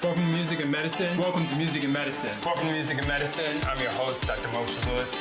Welcome to Music and Medicine. Welcome to Music and Medicine. Welcome to Music and Medicine. I'm your host, Dr. Moshe Lewis.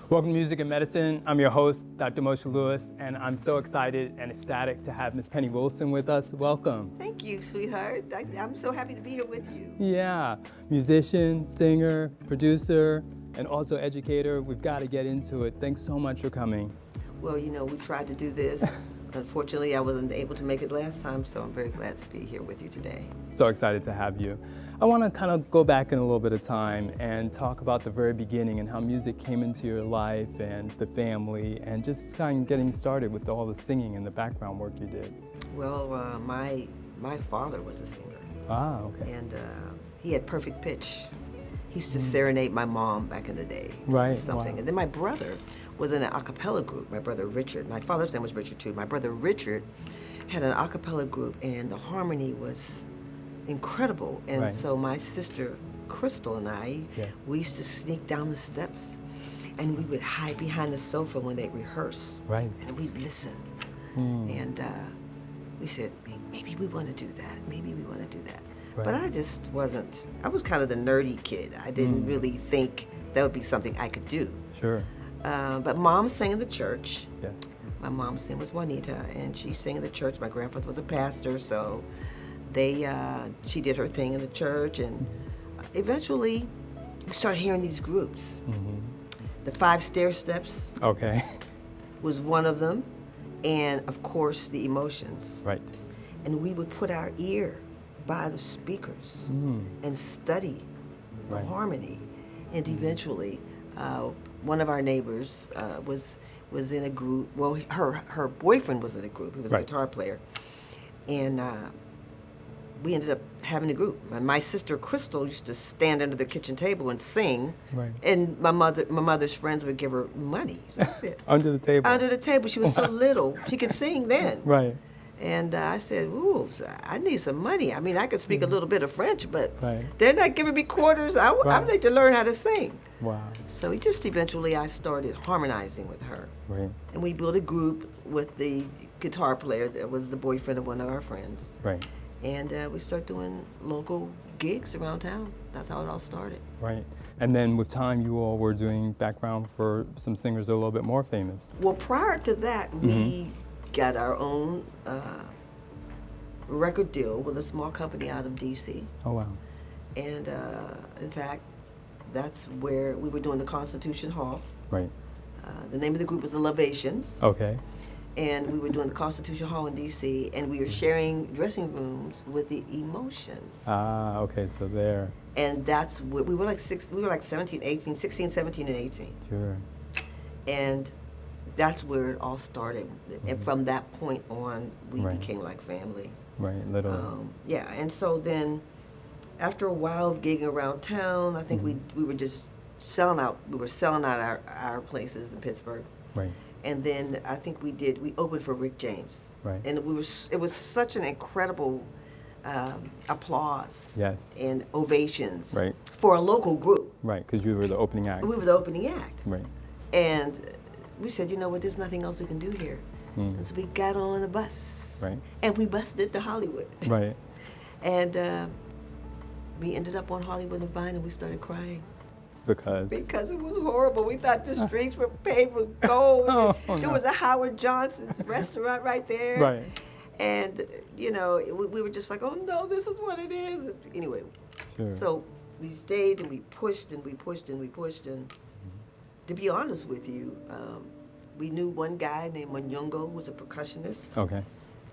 Welcome to Music and Medicine. I'm your host, Dr. Moshe Lewis, and I'm so excited and ecstatic to have Miss Penni Wilson with us. Welcome. Thank you, sweetheart. I'm so happy to be here with you. Yeah, musician, singer, producer, and also educator. We've got to get into it. Thanks so much for coming. Well, you know, we tried to do this. Unfortunately, I wasn't able to make it last time, so I'm very glad to be here with you today. So excited to have you. I want to kind of go back in a little bit of time and talk about the very beginning and how music came into your life and the family and just kind of getting started with all the singing and the background work you did. Well, my father was a singer. Ah, okay. And he had perfect pitch. He used to serenade my mom back in the day. Right, Something. wow. And then my brother was in an a cappella group, my brother Richard. My father's name was Richard too. My brother Richard had an a cappella group and the harmony was incredible. And Right. so my sister Crystal and I, Yes. we used to sneak down the steps and we would hide behind the sofa when they rehearse. Right. And we'd listen. And we said, maybe we want to do that. Maybe we want to do that. Right. But I just wasn't, I was kind of the nerdy kid. I didn't really think that would be something I could do. Sure. But mom sang in the church. Yes. My mom's name was Juanita, and she sang in the church. My grandfather was a pastor, so she did her thing in the church, and eventually we started hearing these groups. The 5 Stair Steps Okay. was one of them, and of course the Emotions. Right. And we would put our ear by the speakers and study the Right. harmony. And eventually, one of our neighbors was in a group. Well, her boyfriend was in a group. He was a Right. guitar player, and we ended up having a group. My sister Crystal used to stand under the kitchen table and sing, Right. and my mother's friends would give her money. So that's it. Under the table. Under the table. She was so little. She could sing then. Right. And I said, ooh, I need some money. I mean, I could speak a little bit of French, but Right. they're not giving me quarters. I Right. need to learn how to sing. Wow. So eventually I started harmonizing with her. Right. And we built a group with the guitar player that was the boyfriend of one of our friends. Right. And we started doing local gigs around town. That's how it all started. Right. And then with time, you all were doing background for some singers a little bit more famous. Well, prior to that, we got our own record deal with a small company out of D.C. Oh, wow. And in fact, that's where we were doing the Constitution Hall. Right. The name of the group was the Libations. Okay. And we were doing the Constitution Hall in D.C. and we were sharing dressing rooms with the Emotions. Ah, okay, so there. And that's what we were like 17, 18, 16, 17, and 18. Sure. And that's where it all started. And from that point on, we Right. became like family. Right, literally. Yeah, and so then after a while of gigging around town, I think we were just selling out. We were selling out our places in Pittsburgh. Right. And then I think we opened for Rick James. Right. And it was such an incredible applause Yes. and ovations Right. for a local group. Right, because you were the opening act. We were the opening act. Right. And we said, you know what, there's nothing else we can do here. And so we got on a bus. Right. And we busted to Hollywood. Right. And we ended up on Hollywood and Vine and we started crying. Because It was horrible. We thought the streets were paved with gold. Oh, There no. was a Howard Johnson's restaurant right there. Right. And, you know, we were just like, oh no, this is what it is. Anyway, Sure. so we stayed and we pushed and we pushed and we pushed. And to be honest with you, we knew one guy named Manyongo who was a percussionist. Okay.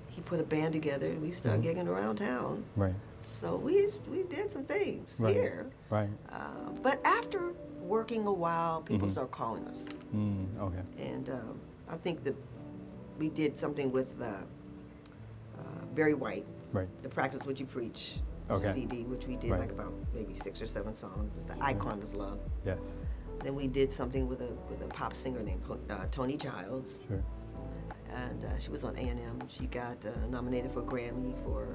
He put a band together and we started gigging around town. Right. So we did some things Right. here. Right. But after working a while, people started calling us. Okay. And I think that we did something with Barry White, Right. the Practice What You Preach Okay. CD, which we did Right. like about maybe 6 or 7 songs. It's the Icon is Love. Yes. Then we did something with a pop singer named Tony Childs. Sure. And she was on A&M. She got nominated for a Grammy for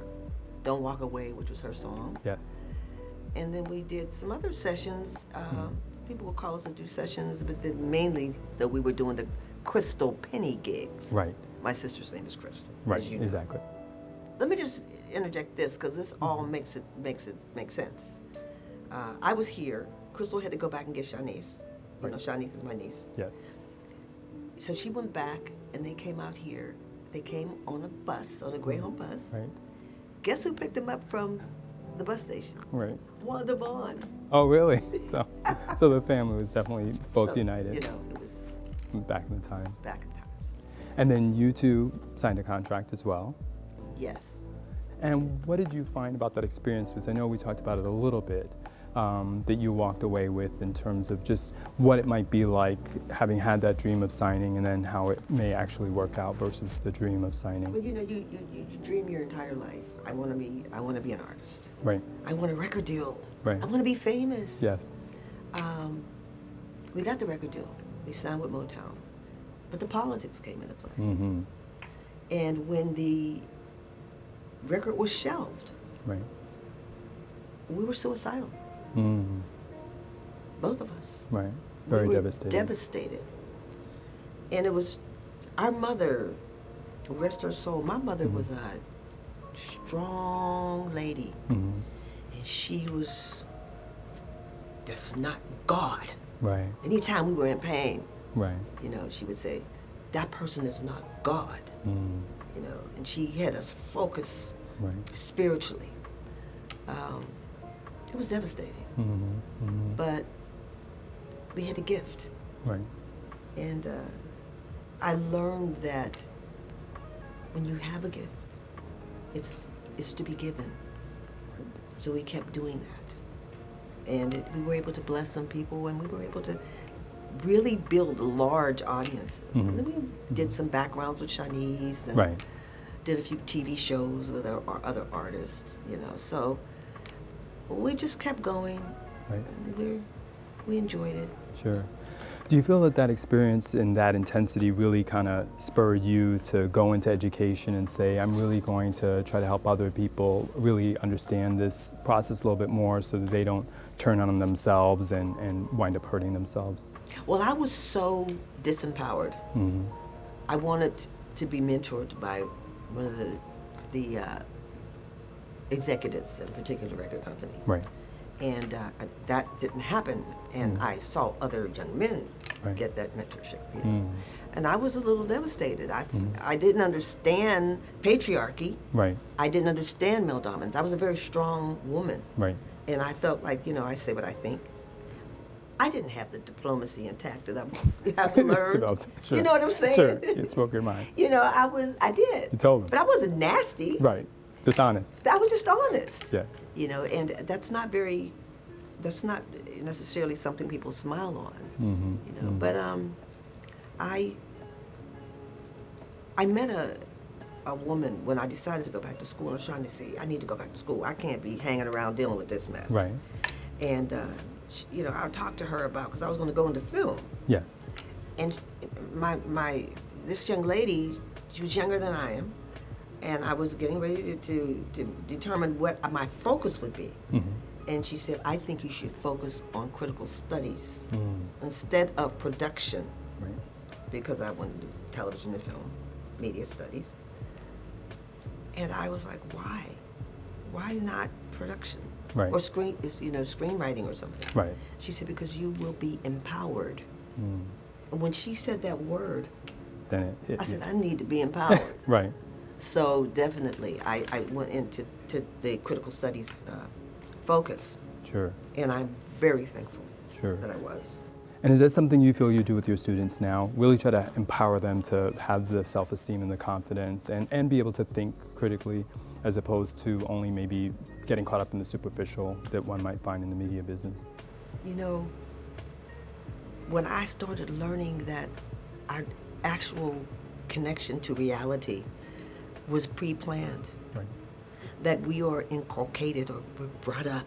Don't Walk Away, which was her song. Yes. And then we did some other sessions. People would call us and do sessions, but then mainly that we were doing the Crystal Penny gigs. Right. My sister's name is Crystal. Right. As you know. Exactly. Let me just interject this, because this all makes it make sense. I was here. Crystal had to go back and get Shanice. You know, Shanice is my niece. Yes. So she went back, and they came out here. They came on a bus, on a Greyhound bus. Right. Guess who picked them up from the bus station? Right. Wanda Vaughn. Oh, really? So the family was definitely both So, united. You know, it was Back in the time. back in times. And then you two signed a contract as well. Yes. And what did you find about that experience? Because I know we talked about it a little bit, that you walked away with in terms of just what it might be like having had that dream of signing and then how it may actually work out versus the dream of signing. Well, you know, you dream your entire life. I want to be an artist. Right. I want a record deal. Right. I want to be famous. Yes. We got the record deal. We signed with Motown. But the politics came into play. Mm-hmm. And when the record was shelved, Right. we were suicidal. Mm-hmm. Both of us. Right. Very we were devastated. Devastated. And it was our mother, rest her soul. My mother was a strong lady. Mm-hmm. And she was just not God. Right. Anytime we were in pain, Right. you know, she would say, that person is not God. Mm. You know, and she had us focus Right. spiritually. It was devastating. Mm-hmm. Mm-hmm. But we had a gift. Right. And I learned that when you have a gift, it's to be given. So we kept doing that. And we were able to bless some people, and we were able to really build large audiences. Mm-hmm. And then we did some backgrounds with Shanice, and Right. did a few TV shows with our other artists, you know. So we just kept going. Right. And we enjoyed it. Sure. Do you feel that that experience and that intensity really kind of spurred you to go into education and say, I'm really going to try to help other people really understand this process a little bit more so that they don't turn on themselves and wind up hurting themselves? Well, I was so disempowered. Mm-hmm. I wanted to be mentored by one of the executives at a particular record company. Right. And that didn't happen. And I saw other young men Right. get that mentorship. You know? Mm. And I was a little devastated. I didn't understand patriarchy. Right. I didn't understand male dominance. I was a very strong woman. Right. And I felt like, you know, I say what I think. I didn't have the diplomacy intact that I've learned. Developed. Sure. You know what I'm saying? Sure. You spoke your mind. You know, I did. You told them. But I wasn't nasty. Right. Just honest. I was just honest. Yeah. You know, and that's not necessarily something people smile on. Mm-hmm. You know, but I met a woman when I decided to go back to school. I was trying to say, I need to go back to school. I can't be hanging around dealing with this mess. Right. And you know, I talked to her about, because I was going to go into film. Yes. And this young lady, she was younger than I am, and I was getting ready to determine what my focus would be. Mm-hmm. And she said, I think you should focus on critical studies Mm. instead of production, Right. because I wanted to do television and film, media studies. And I was like, why? Why not production? Right. Or screenwriting or something. Right. She said, because you will be empowered. Mm. And when she said that word, Then it hit I said, you. I need to be empowered. Right. So definitely, I went into the critical studies focus, Sure. and I'm very thankful Sure. that I was. And is that something you feel you do with your students now? Really try to empower them to have the self-esteem and the confidence and be able to think critically as opposed to only maybe getting caught up in the superficial that one might find in the media business? You know, when I started learning that our actual connection to reality was pre-planned, Right. that we are inculcated or we're brought up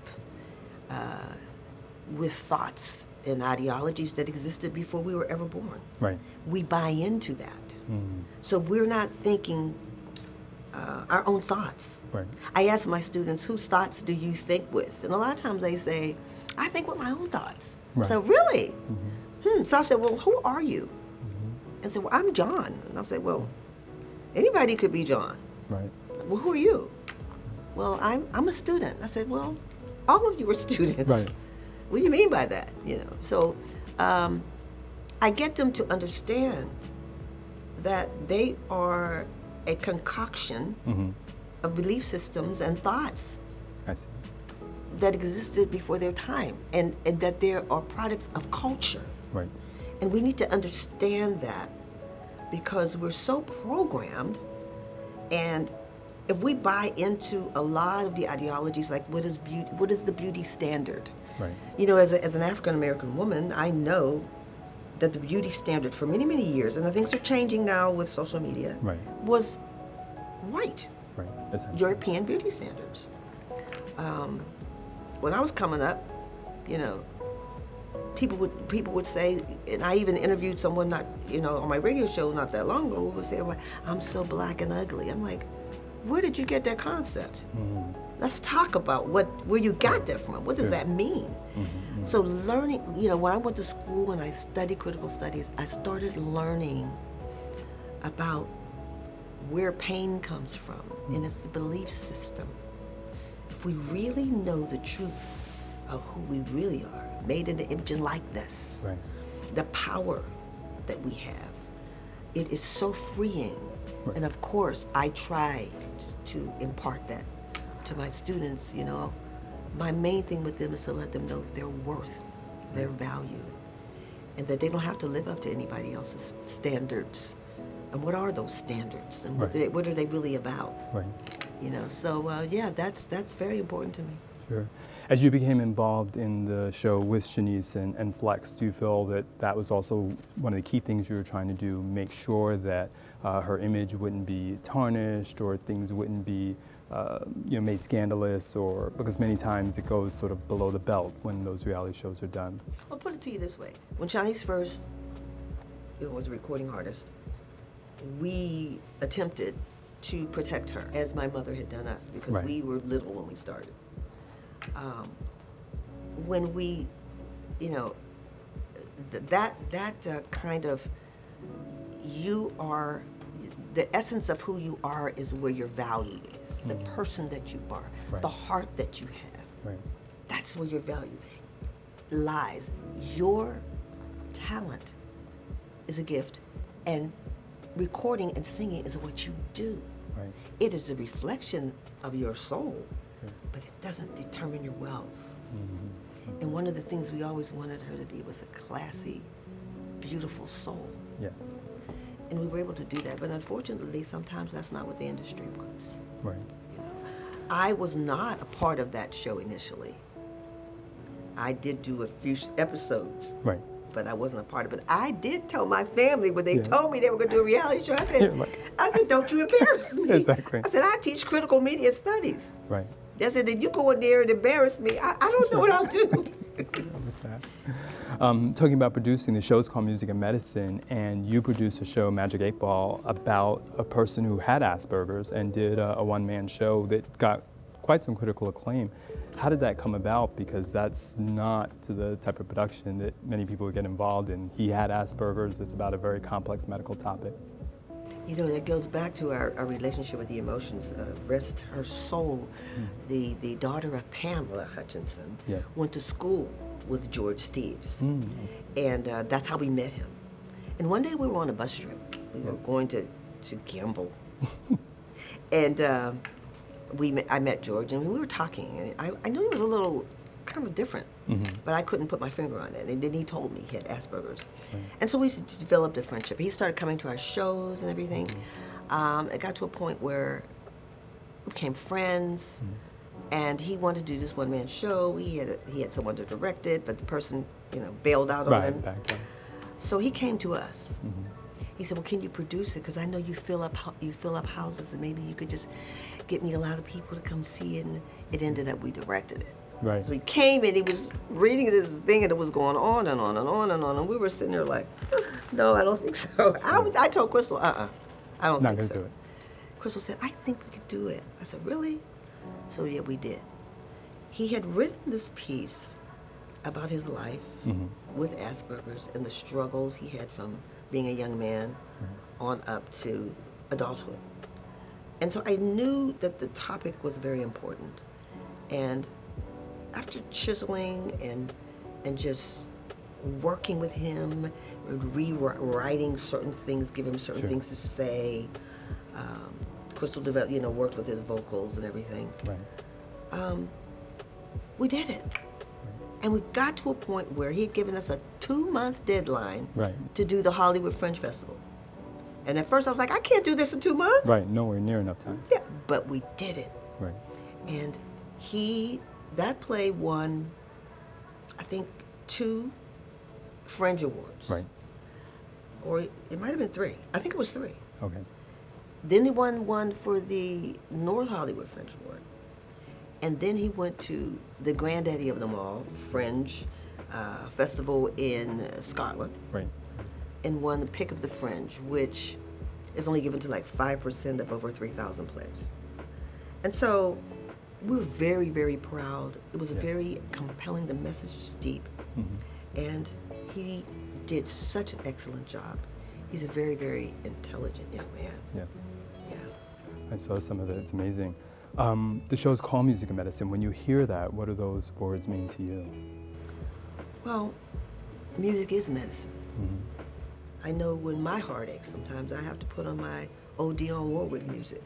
with thoughts and ideologies that existed before we were ever born. Right. We buy into that. Mm. So we're not thinking our own thoughts. Right. I ask my students, whose thoughts do you think with? And a lot of times they say, I think with my own thoughts. Right. So really? So I said, well, who are you? And said, well, I'm John. And I said, well, anybody could be John. Right. Well, who are you? Well, I'm a student. I said, well, all of you are students. Right. What do you mean by that? So I get them to understand that they are a concoction of belief systems and thoughts I see. that existed before their time, and that they are products of culture. Right. And we need to understand that, because we're so programmed, and if we buy into a lot of the ideologies, like what is beauty, what is the beauty standard? Right. As an African American woman, I know that the beauty standard for many, many years, and the things are changing now with social media, Right. was white, Right. Essentially. European beauty standards. When I was coming up, people would say, and I even interviewed someone on my radio show not that long ago, who would say, well, I'm so black and ugly. I'm like, where did you get that concept? Let's talk about where you got that from. What does that mean? So learning, when I went to school and I studied critical studies, I started learning about where pain comes from, and it's the belief system. If we really know the truth of who we really are, made in the image and likeness, Right. the power that we have, it is so freeing. Right. And of course, I try to impart that to my students. My main thing with them is to let them know their worth, their value, and that they don't have to live up to anybody else's standards. And what are those standards, and Right. what are they really about? Right. That's very important to me. Sure. As you became involved in the show with Shanice and Flex, do you feel that that was also one of the key things you were trying to do, make sure that her image wouldn't be tarnished, or things wouldn't be made scandalous, or because many times it goes sort of below the belt when those reality shows are done? I'll put it to you this way. When Shanice first was a recording artist, we attempted to protect her, as my mother had done us, because Right. we were little when we started. When we, that kind of, you are, the essence of who you are is where your value is, the person that you are, Right. the heart that you have. Right. That's where your value lies. Your talent is a gift, and recording and singing is what you do. Right. It is a reflection of your soul, but it doesn't determine your wealth. And one of the things we always wanted her to be was a classy, beautiful soul. Yes. And we were able to do that, but unfortunately, sometimes that's not what the industry wants. Right. I was not a part of that show initially. I did do a few episodes, Right. but I wasn't a part of it. I did tell my family when they Yeah. told me they were going to do a reality show. I said, don't you embarrass me. Exactly. I said, I teach critical media studies. Right. They said, then you go in there and embarrass me. I don't know what I'll do. With that. Talking about producing, the show's called Music and Medicine, and you produced a show, Magic 8 Ball, about a person who had Asperger's and did a one-man show that got quite some critical acclaim. How did that come about? Because that's not the type of production that many people would get involved in. He had Asperger's. It's about a very complex medical topic. That goes back to our relationship with the emotions. Rest her soul. The daughter of Pamela Hutchinson Yes. went to school with George Steeves. And that's how we met him. And one day we were on a bus trip. We were going to Gamble. And I met George, and we were talking. And I knew he was a little kind of different, but I couldn't put my finger on it. And then he told me he had Asperger's. And so we developed a friendship. He started coming to our shows and everything. It got to a point where we became friends, and he wanted to do this one-man show. He had someone to direct it, but the person, bailed out on him. Back then. So he came to us. He said, well, can you produce it? Because I know you fill up houses, and maybe you could just get me a lot of people to come see it. And it ended up we directed it. Right. So he came and he was reading this thing, and it was going on and on and on and on, and we were sitting there like, no, I don't think so. I told Crystal, I don't Not think gonna so. do it. Crystal said, I think we could do it. I said, really? So yeah, we did. He had written this piece about his life with Asperger's and the struggles he had from being a young man on up to adulthood. And so I knew that the topic was very important. And after chiseling and just working with him, rewriting certain things, giving him certain things to say, Crystal developed, worked with his vocals and everything. Right. We did it. And we got to a point where he had given us a 2-month deadline to do the Hollywood Fringe Festival. And at first I was like, I can't do this in 2 months. Right, nowhere near enough time. Yeah, but we did it. Right. And that play won, I think, 2 Fringe Awards. Right. Or it might have been 3. I think it was 3. Okay. Then he won one for the North Hollywood Fringe Award. And then he went to the granddaddy of them all, Fringe Festival in Scotland. Right. And won the Pick of the Fringe, which is only given to like 5% of over 3,000 plays. And so we're very, very proud. It was very compelling. The message is deep. And he did such an excellent job. He's a very, very intelligent young man. Yes. Yeah. I saw some of it. It's amazing. The show's called Music and Medicine. When you hear that, what do those words mean to you? Well, music is medicine. I know when my heart aches, sometimes I have to put on my old Dionne Warwick music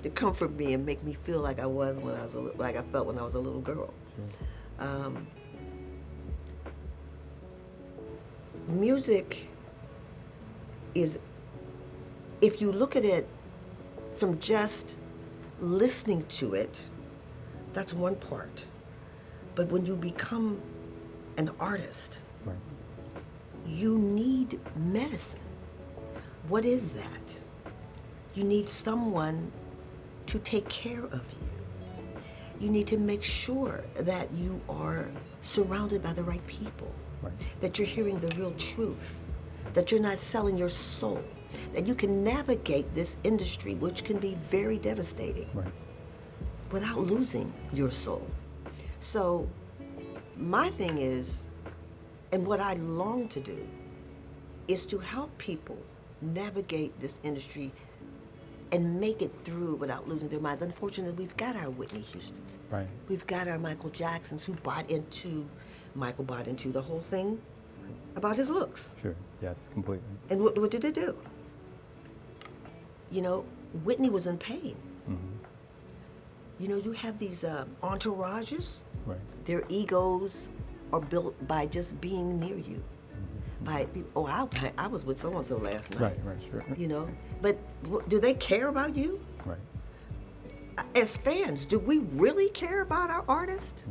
to comfort me and make me feel like I was when I was like I felt when I was a little girl. Music is, if you look at it from just listening to it, that's one part. But when you become an artist, you need medicine. What is that? You need someone to take care of you. You need to make sure that you are surrounded by the right people, that you're hearing the real truth, that you're not selling your soul, that you can navigate this industry, which can be very devastating, without losing your soul. So my thing is, and what I long to do, is to help people navigate this industry and make it through without losing their minds. Unfortunately, we've got our Whitney Houstons. We've got our Michael Jacksons who Michael bought into the whole thing about his looks. Sure, yes, completely. And what did it do? Whitney was in pain. You have these entourages. Their egos are built by just being near you. By people, I was with so-and-so last night. Sure. But do they care about you? As fans, do we really care about our artists?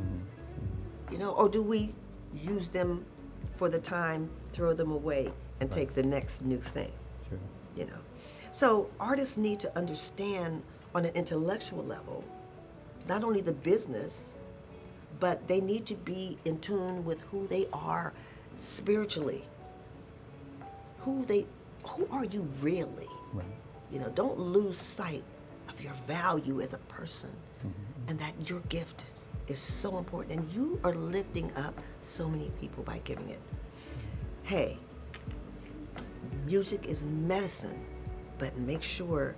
Or do we use them for the time, throw them away, and take the next new thing? So artists need to understand on an intellectual level, not only the business, but they need to be in tune with who they are spiritually. Who are you really? Don't lose sight of your value as a person, and that your gift is so important, and you are lifting up so many people by giving it. Hey, music is medicine, but make sure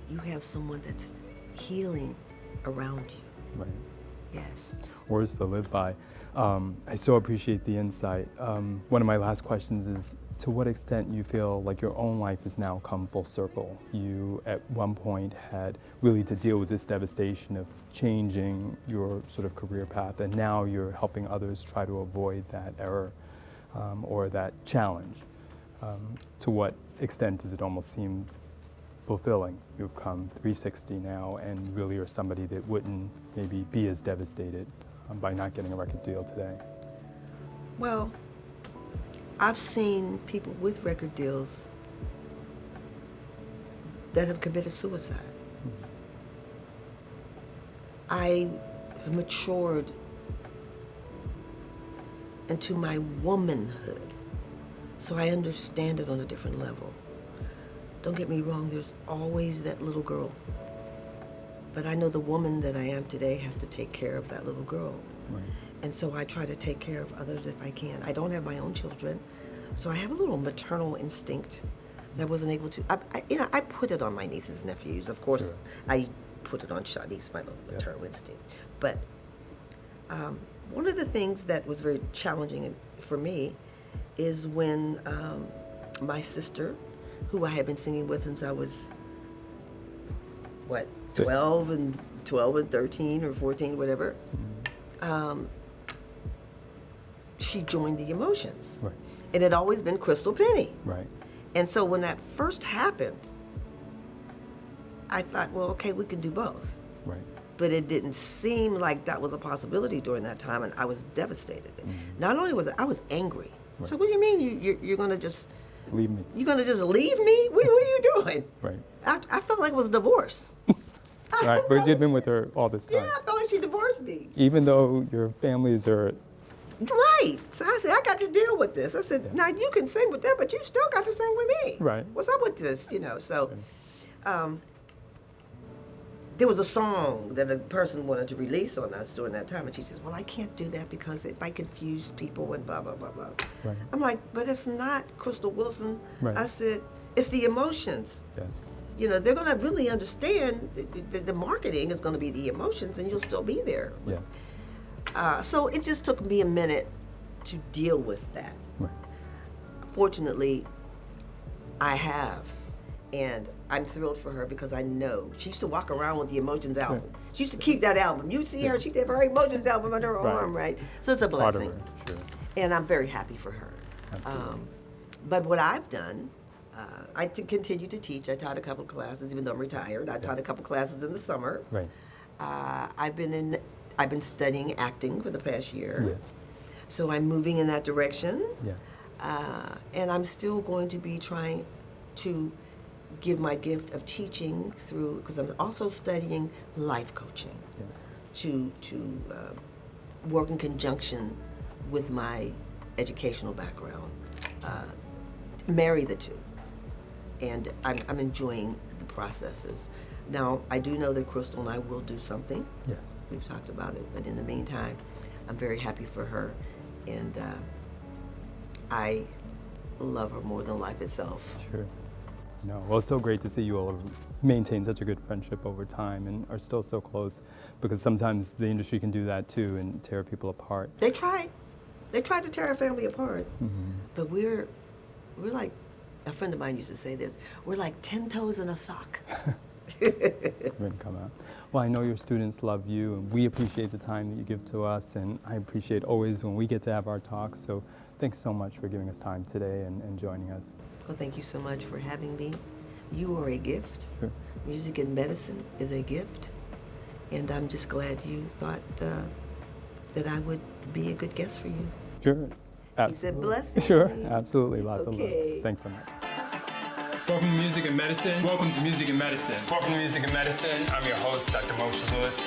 you have someone that's healing around you. Yes. Words to live by. I so appreciate the insight. One of my last questions is, to what extent you feel like your own life has now come full circle? You, at one point, had really to deal with this devastation of changing your sort of career path, and now you're helping others try to avoid that error or that challenge. To what extent does it almost seem fulfilling? You've come 360 now and really are somebody that wouldn't maybe be as devastated by not getting a record deal today. Well, I've seen people with record deals that have committed suicide. I matured into my womanhood, so I understand it on a different level. Don't get me wrong, there's always that little girl. But I know the woman that I am today has to take care of that little girl. Right. And so I try to take care of others if I can. I don't have my own children, so I have a little maternal instinct that I wasn't able to. I put it on my nieces and nephews. Of course, Sure. I put it on Shanice, my little maternal instinct. But one of the things that was very challenging for me is when my sister, who I had been singing with since I was, 12 and 13 or 14, whatever, she joined the Emotions. Right. It had always been Crystal Penny. Right. And so when that first happened, I thought, well, okay, we can do both. Right. But it didn't seem like that was a possibility during that time, and I was devastated. Not only was I was angry. Right. So what do you mean you're going to just Leave me. you're going to just leave me? What are you doing? Right. I felt like it was a divorce. Right. Because you'd been with her all this time. Yeah, I felt like she divorced me. Even though your families are. Right. So I said, I got to deal with this. I said, now you can sing with them, but you still got to sing with me. Right. What's up with this? So there was a song that a person wanted to release on us during that time, and she says, well, I can't do that because it might confuse people and blah, blah, blah, blah. Right. I'm like, but it's not Crystal Wilson. Right. I said, it's the Emotions. Yes. They're going to really understand the marketing is going to be the Emotions, and you'll still be there. Yes. So it just took me a minute to deal with that. Right. Fortunately, I have, and I'm thrilled for her because I know she used to walk around with the Emotions album. Sure. She used to keep that album. You see her, she did her Emotions album under her arm, right? So it's a Part of blessing. her, sure. And I'm very happy for her. Absolutely. But what I've done, I continue to teach. I taught a couple classes, even though I'm retired. I taught a couple classes in the summer. Right. I've been studying acting for the past year. Yes. So I'm moving in that direction. Yes. And I'm still going to be trying to give my gift of teaching through, because I'm also studying life coaching. Yes. To work in conjunction with my educational background, marry the two. And I'm enjoying the processes. Now, I do know that Crystal and I will do something. Yes. We've talked about it, but in the meantime, I'm very happy for her, and I love her more than life itself. Sure. No, well, it's so great to see you all maintain such a good friendship over time and are still so close, because sometimes the industry can do that too and tear people apart. They tried to tear our family apart, but we're like, a friend of mine used to say this, we're like 10 toes in a sock. Wouldn't come out. Well, I know your students love you, and we appreciate the time that you give to us, and I appreciate always when we get to have our talks. So thanks so much for giving us time today and joining us. Well, thank you so much for having me. You are a gift. Sure. Music and medicine is a gift, and I'm just glad you thought that I would be a good guest for you. Sure. He said blessings. Sure, absolutely. Lots of Okay. love. Thanks so much. Welcome to Music and Medicine. Welcome to Music and Medicine. Welcome to Music and Medicine. I'm your host, Dr. Moshe Lewis.